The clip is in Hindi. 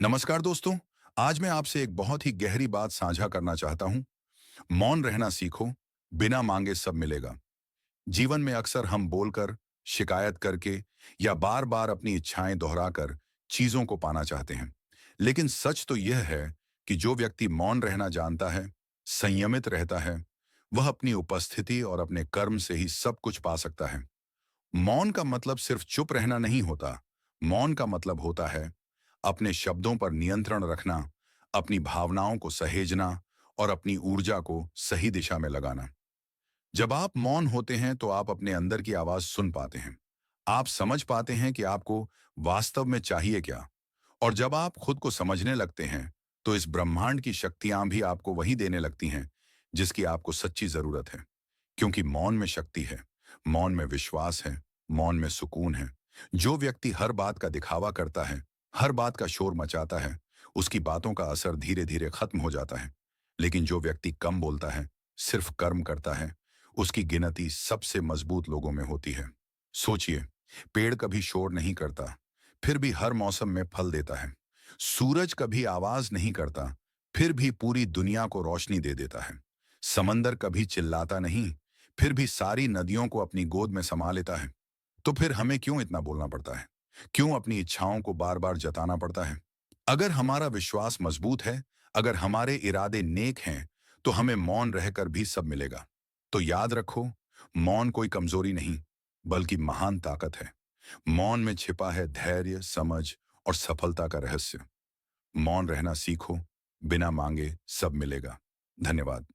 नमस्कार दोस्तों। आज मैं आपसे एक बहुत ही गहरी बात साझा करना चाहता हूं। मौन रहना सीखो, बिना मांगे सब मिलेगा। जीवन में अक्सर हम बोलकर, शिकायत करके या बार बार अपनी इच्छाएं दोहराकर चीजों को पाना चाहते हैं। लेकिन सच तो यह है कि जो व्यक्ति मौन रहना जानता है, संयमित रहता है, वह अपनी उपस्थिति और अपने कर्म से ही सब कुछ पा सकता है। मौन का मतलब सिर्फ चुप रहना नहीं होता। मौन का मतलब होता है अपने शब्दों पर नियंत्रण रखना, अपनी भावनाओं को सहेजना और अपनी ऊर्जा को सही दिशा में लगाना। जब आप मौन होते हैं तो आप अपने अंदर की आवाज सुन पाते हैं। आप समझ पाते हैं कि आपको वास्तव में चाहिए क्या। और जब आप खुद को समझने लगते हैं तो इस ब्रह्मांड की शक्तियां भी आपको वही देने लगती हैं जिसकी आपको सच्ची जरूरत है। क्योंकि मौन में शक्ति है, मौन में विश्वास है, मौन में सुकून है। जो व्यक्ति हर बात का दिखावा करता है, हर बात का शोर मचाता है, उसकी बातों का असर धीरे धीरे खत्म हो जाता है। लेकिन जो व्यक्ति कम बोलता है, सिर्फ कर्म करता है, उसकी गिनती सबसे मजबूत लोगों में होती है। सोचिए, पेड़ कभी शोर नहीं करता, फिर भी हर मौसम में फल देता है। सूरज कभी आवाज नहीं करता, फिर भी पूरी दुनिया को रोशनी दे देता है। समंदर कभी चिल्लाता नहीं, फिर भी सारी नदियों को अपनी गोद में समा लेता है। तो फिर हमें क्यों इतना बोलना पड़ता है? क्यों अपनी इच्छाओं को बार बार जताना पड़ता है? अगर हमारा विश्वास मजबूत है, अगर हमारे इरादे नेक हैं, तो हमें मौन रहकर भी सब मिलेगा। तो याद रखो, मौन कोई कमजोरी नहीं, बल्कि महान ताकत है। मौन में छिपा है धैर्य, समझ और सफलता का रहस्य। मौन रहना सीखो, बिना मांगे सब मिलेगा। धन्यवाद।